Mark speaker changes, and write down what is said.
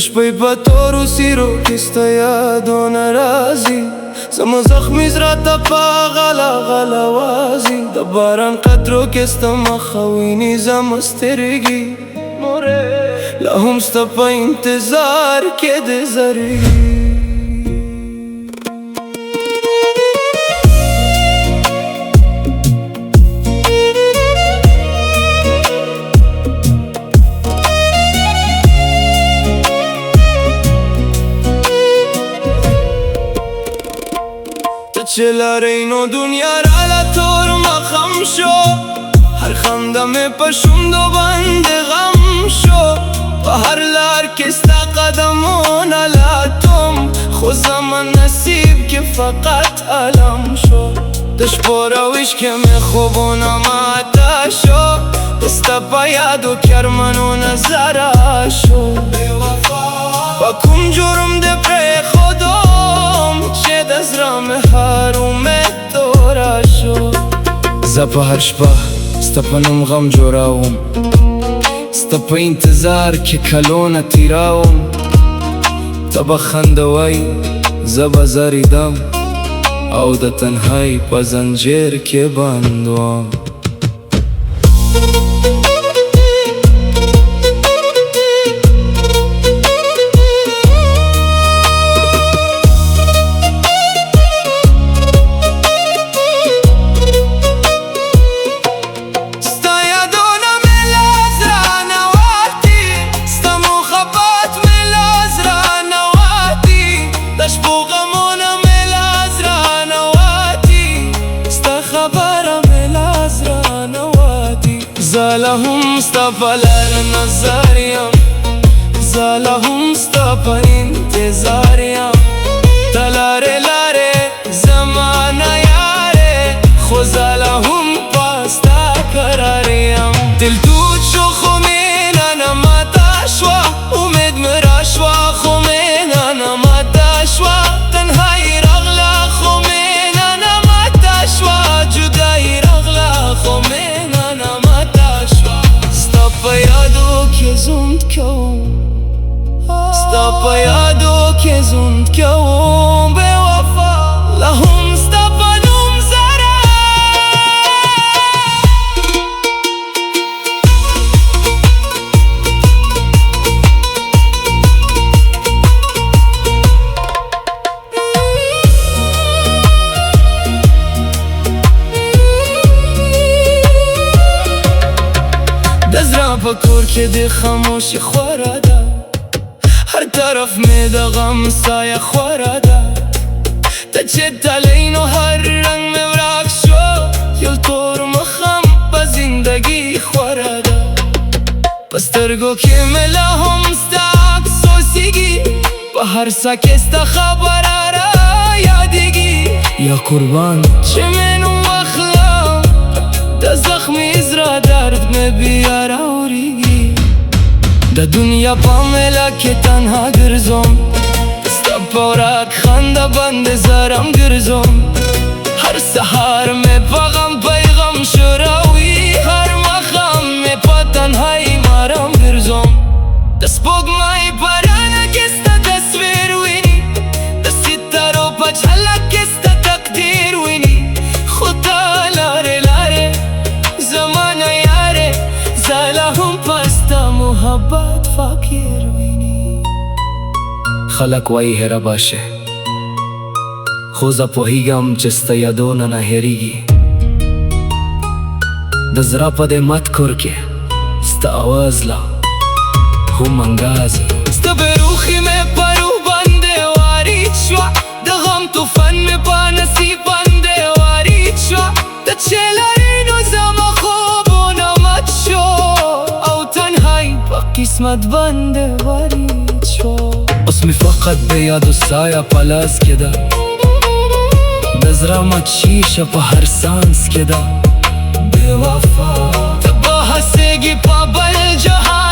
Speaker 1: شپې په تورو سیرو کې ستا یادونه راځي، زما زخمي زړه ته په غلا غلا وازي، د باران قطرو کې ستا مخه ویني زما سترګې، لا هم ستا په انتظار کې د زرګي. چه لارې نو دنیا راله تور مخم شو، هر خنده مې په شونډو باندې غم شو، په هر لار کې ستا قدمونه لاتم، خو زما نصیب کې فقط علم شو، د شپو رویش کې مې خوبونه ماته شو، ستا په یادو کې ارمانونه زره شو، په کوم جرم دې پرېښودم چې د زړه مې هر امید توره شو. زه په هر شپه ستا په نوم غم جوړوم، ستا په انتظار کې کلونه تیروم، ته به خندوئ زه به زریدم او د تنهایی په زنجیر کې بند وم. زه لا هم ستا په لار نظر یم، زه لا هم ستا په انتظار یم، ته لارې لارې زما نه یارې، خو زه لا هم په ستا قرار یم. دل دود شو خو مینه نه ماته شوه، امید مې راشوه خو مینه نه ماته شوه، تنهایی راغله خو مینه نه ماته شوه، جدایی راغله خو مینه نه ماته شوه. ستا په یادو کې ژوند کوم، ستا په یادو کې ژوند کوم بې وفا، لا هم ستا په نوم زره. د زړه په کور کې د خاموشي خوره ده، هر طرف مې د غم سایه خوره ده، ته چې تللی نو هر رنګ مې ورک شو، یو تور مخم په زندګي خوره ده، په سترګو کې مې لا هم ستا عکس اوسېږي، په هر ساه کې ستا خبره را یادېږي، یا قربان چې مې نوم واخلم د زخمي زړه درد مې بیا راوریږي، د دنیا په میله کې تنها ګرځم، ستا په ورک خنده باندې زرم ګرځم، هر سهار مې په غم پیغام شوروي، هر ماښام مې په تنهایي مرم ګرځم، د سپوږمۍ په رڼا کې ستا تصویر ویني، د ستارو په جهله کې ستا تقدیر ویني، خو ته لارې لارې زما نه یارې، زه لا هم په ستا محبت فقیر ویني. خلک وایي هېره باشه، خو زه پوهېږم چې ستا یادونه نه هېرېږي، د زړه په دې مات کور کې ستا اواز لا هم انګازي، ستا بېروخي مې په روح باندې وارد شوه، د غم طوفان مې په نصیب باندې وارد شوه، ته چې لرې نو زما خوبونه مات شو، او تنهایی په قسمت باندې وارد شو. اوس مې فقط د یادو سایه په لاس کې ده، د زړه مات شیشه په هر سانس کې ده، بې وفا ته به هسېږي په بل جهان